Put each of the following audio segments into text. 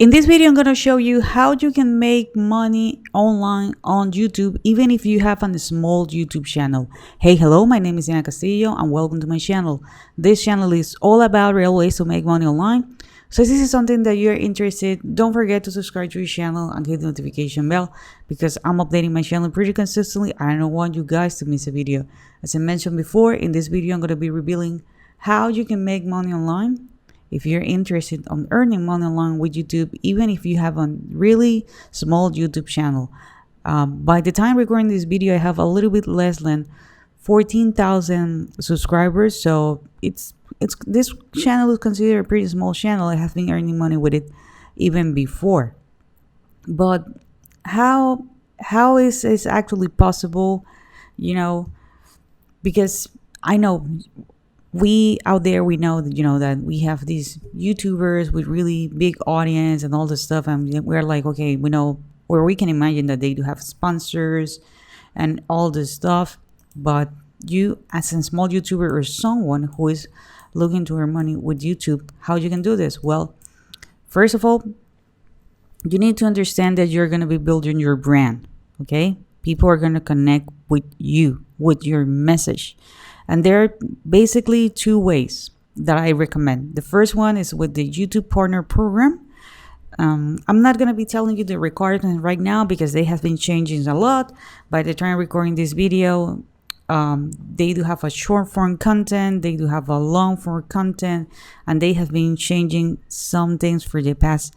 In this video, I'm going to show you how you can make money online on YouTube, even if you have a small YouTube channel. Hey, hello, my name is Diana Castillo and welcome to my channel. This channel is all about real ways to make money online. So if this is something that you're interested, don't forget to subscribe to your channel and hit the notification bell because I'm updating my channel pretty consistently. I don't want you guys to miss a video. As I mentioned before, in this video, I'm going to be revealing how you can make money online. If you're interested on earning money online with YouTube, even if you have a really small YouTube channel, by the time recording this video, I have a little bit less than 14,000 subscribers. So it's this channel is considered a pretty small channel. I have been earning money with it even before. But how is this actually possible? Because I know we out there, we know that that we have these YouTubers with really big audience and all this stuff, and we're like, okay, we know, or we can imagine that they do have sponsors and all this stuff. But you, as a small YouTuber or someone who is looking to earn money with YouTube, how you can do this? Well, first of all, you need to understand that you're going to be building your brand. Okay, people are going to connect with you, with your message. And there are basically two ways that I recommend. The first one is with the YouTube Partner Program. I'm not going to be telling you the requirements right now because they have been changing a lot. By the time recording this video, they do have a short form content, they do have a long form content, and they have been changing some things for the past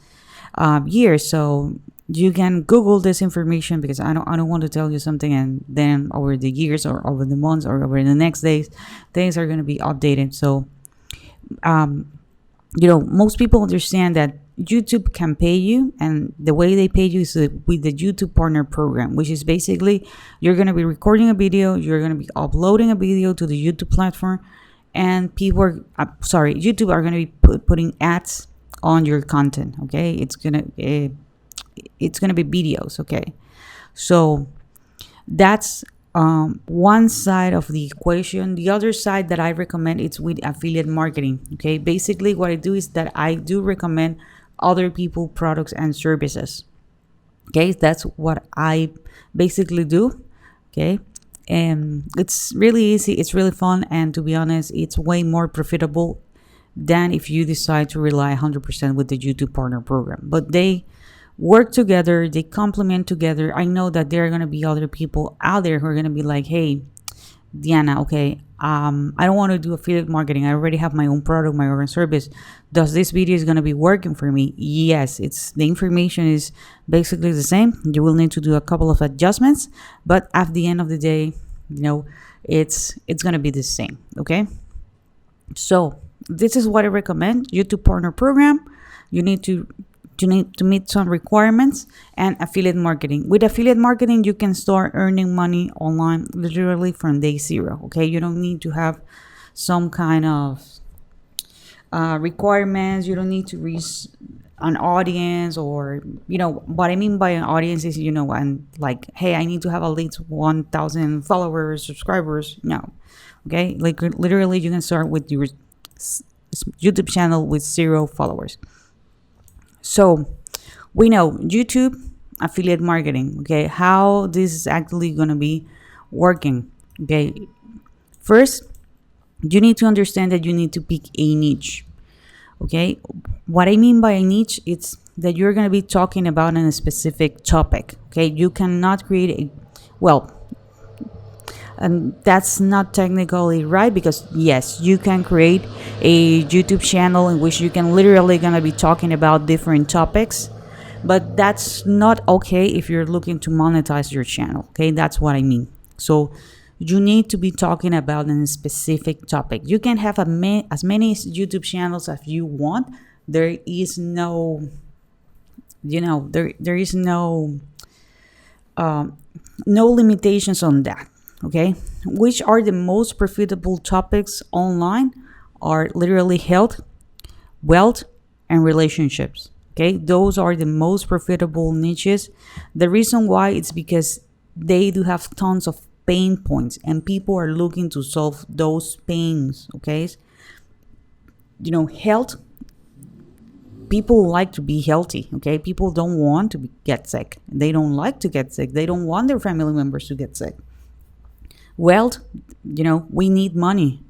year. So you can Google this information because I don't want to tell you something and then over the years or over the months or over the next days, things are going to be updated. So, most people understand that YouTube can pay you, and the way they pay you is with the YouTube Partner Program, which is basically you're going to be recording a video, you're going to be uploading a video to the YouTube platform, and YouTube are going to be putting ads on your content. Okay, it's gonna be videos. Okay, so that's one side of the equation. The other side that I recommend is with affiliate marketing. Okay, basically what I do is that I do recommend other people products and services. Okay, that's what I basically do. Okay, and it's really easy, it's really fun, and to be honest, it's way more profitable than if you decide to rely 100% with the YouTube Partner Program. But they work together, they complement together. I know that there are going to be other people out there who are going to be like, hey, Diana, okay, I don't want to do affiliate marketing. I already have my own product, my own service. Does this video is going to be working for me? Yes, the information is basically the same. You will need to do a couple of adjustments, but at the end of the day, it's going to be the same. Okay, so this is what I recommend: YouTube Partner Program. You need to meet some requirements, and affiliate marketing. With affiliate marketing, you can start earning money online literally from day zero. Okay, you don't need to have some kind of requirements. You don't need to reach an audience, or what I mean by an audience is and like, hey, I need to have at least 1,000 followers, subscribers. No, okay, like literally you can start with your YouTube channel with 0 followers. So we know YouTube affiliate marketing. Okay, how this is actually going to be working. Okay, first you need to understand that you need to pick a niche. Okay, what I mean by a niche, it's that you're going to be talking about a specific topic. Okay, you cannot create and that's not technically right, because yes, you can create a YouTube channel in which you can literally gonna be talking about different topics, but that's not okay if you're looking to monetize your channel. Okay, that's what I mean. So you need to be talking about a specific topic. You can have as many YouTube channels as you want. There is no there is no limitations on that. Okay, which are the most profitable topics online are literally health, wealth, and relationships. Okay, those are the most profitable niches. The reason why is because they do have tons of pain points and people are looking to solve those pains. Okay, health people like to be healthy. Okay, people don't want to get sick. They don't like to get sick. They don't want their family members to get sick. Well, we need money.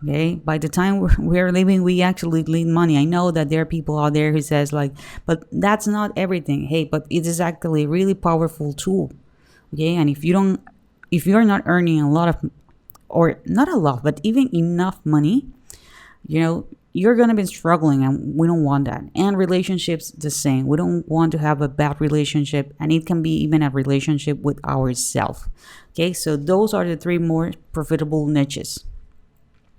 Okay, by the time we're living, we actually need money. I know that there are people out there who says like, but that's not everything. Hey, but it is actually a really powerful tool. Okay, and if you're not earning a lot of, or not a lot, but even enough money, you're gonna be struggling, and we don't want that. And relationships the same. We don't want to have a bad relationship, and it can be even a relationship with ourselves. Okay, so those are the three more profitable niches.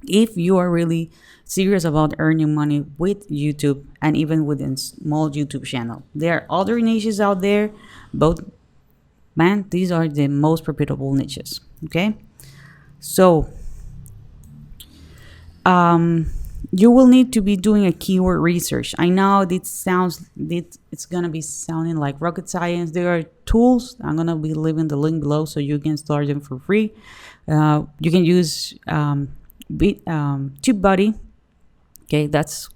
If you are really serious about earning money with YouTube and even within small YouTube channel, there are other niches out there, but man, these are the most profitable niches. Okay, so you will need to be doing a keyword research. I know it's gonna be sounding like rocket science. There are tools. I'm gonna be leaving the link below so you can start them for free. You can use TubeBuddy. Okay, that's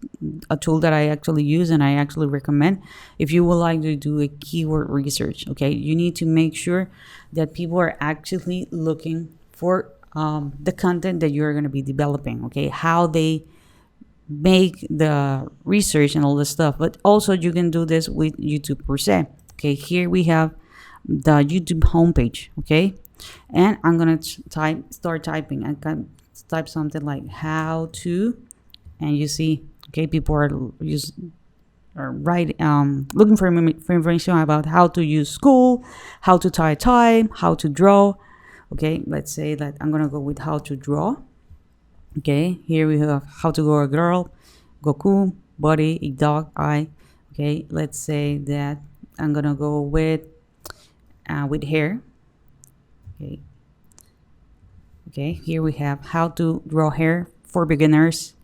a tool that I actually use and I actually recommend if you would like to do a keyword research. Okay, you need to make sure that people are actually looking for the content that you're going to be developing. Okay, how they make the research and all this stuff. But also you can do this with YouTube per se. Okay, here we have the YouTube homepage. Okay, and I'm gonna start typing. I can type something like how to, and you see, okay, people are looking for information about how to use school, how to tie time, how to draw. Okay, let's say that I'm gonna go with how to draw. Okay, here we have how to draw a girl, Goku, body, a dog, eye. Okay, let's say that I'm gonna go with hair. Okay, here we have how to draw hair for beginners,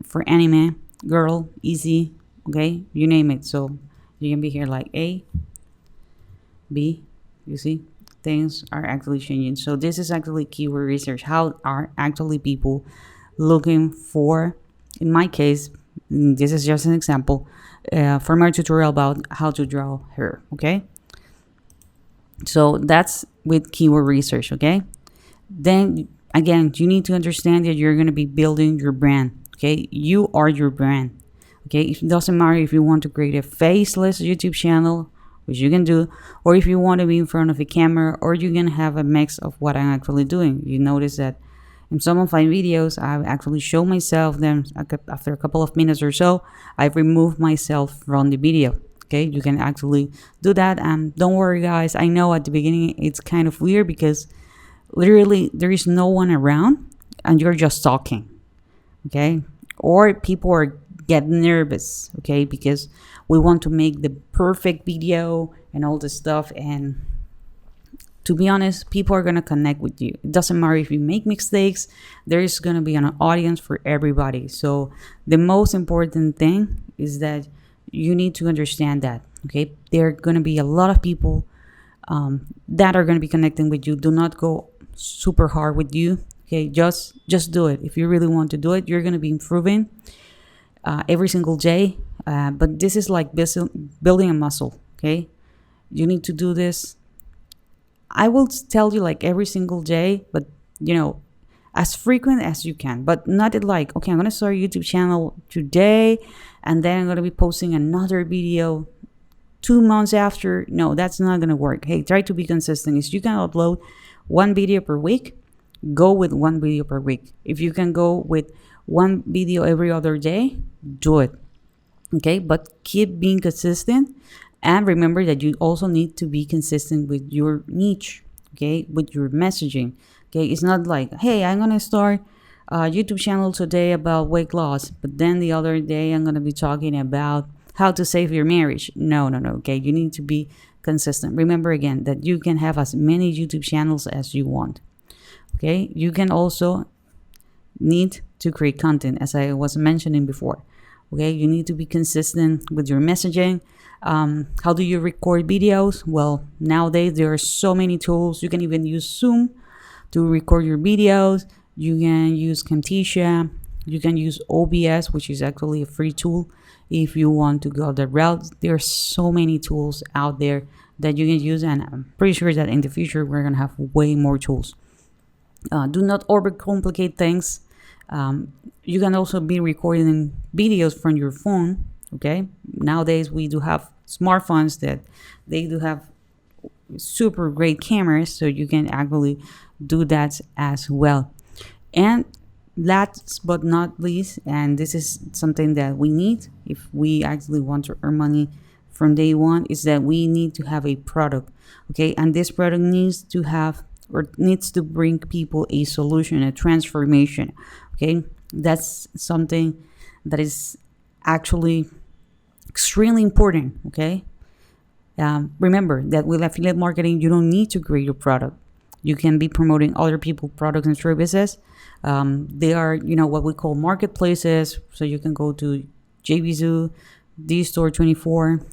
for anime, girl, easy. Okay, you name it. So you can be here like A, B. You see, things are actually changing. So this is actually keyword research. How are actually people looking for? In my case, this is just an example for my tutorial about how to draw hair. Okay, so that's with keyword research. Okay, then again, you need to understand that you're going to be building your brand. Okay, you are your brand. Okay, it doesn't matter if you want to create a faceless YouTube channel, which you can do, or if you want to be in front of a camera, or you can have a mix of what I'm actually doing. You notice that in some of my videos, I actually show myself, then after a couple of minutes or so, I've removed myself from the video. Okay, you can actually do that. And don't worry, guys. I know at the beginning it's kind of weird because literally there is no one around and you're just talking. Okay, or people are getting nervous. Okay, because we want to make the perfect video and all this stuff. And to be honest, people are going to connect with you. It doesn't matter if you make mistakes, there is going to be an audience for everybody. So the most important thing is that you need to understand that. Okay, there are going to be a lot of people that are going to be connecting with you. Do not go super hard with you. Okay, just do it. If you really want to do it, you're going to be improving every single day. But this is like building a muscle. Okay, you need to do this. I will tell you like every single day, but as frequent as you can, but not like, okay, I'm going to start a YouTube channel today and then I'm going to be posting another video 2 months after. No, that's not going to work. Hey, try to be consistent. If you can upload one video per week, go with one video per week. If you can go with one video every other day, do it. Okay, but keep being consistent. And remember that you also need to be consistent with your niche, okay, with your messaging. Okay, it's not like, hey, I'm going to start a YouTube channel today about weight loss, but then the other day I'm going to be talking about how to save your marriage. No. Okay, you need to be consistent. Remember again that you can have as many YouTube channels as you want. Okay, you can also need to create content, as I was mentioning before. Okay, you need to be consistent with your messaging. How do you record videos? Well, nowadays there are so many tools. You can even use Zoom to record your videos. You can use Camtasia. You can use OBS, which is actually a free tool. if you want to go the route. There are so many tools out there that you can use, and I'm pretty sure that in the future we're gonna have way more tools. Do not overcomplicate things. You can also be recording videos from your phone. Okay, nowadays we do have smartphones that they do have super great cameras, so you can actually do that as well. And last but not least, and this is something that we need if we actually want to earn money from day one, is that we need to have a product. Okay, and this product needs to have, or needs to bring people a solution, a transformation. Okay, that's something that is actually extremely important. Okay, remember that with affiliate marketing, you don't need to create your product. You can be promoting other people's products and services. They are, what we call marketplaces. So you can go to JVZoo, DStore24,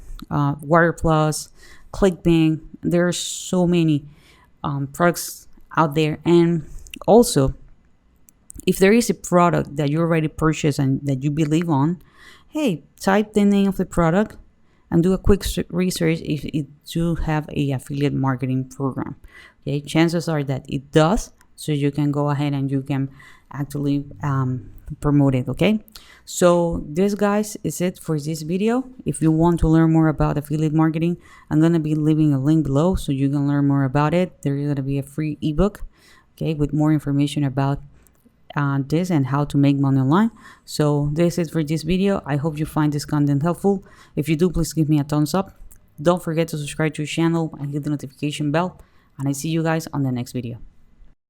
Water Plus, ClickBank. There are so many products out there. And also, if there is a product that you already purchased and that you believe on, hey, type the name of the product and do a quick research if it do have a affiliate marketing program. Okay, chances are that it does, so you can go ahead and you can actually promote it. Okay, so this, guys, is it for this video. If you want to learn more about affiliate marketing, I'm gonna be leaving a link below so you can learn more about it. There is gonna be a free ebook, okay, with more information about this and how to make money online. So this is for this video. I hope you find this content helpful. If you do, please give me a thumbs up. Don't forget to subscribe to the channel and hit the notification bell, and I see you guys on the next video.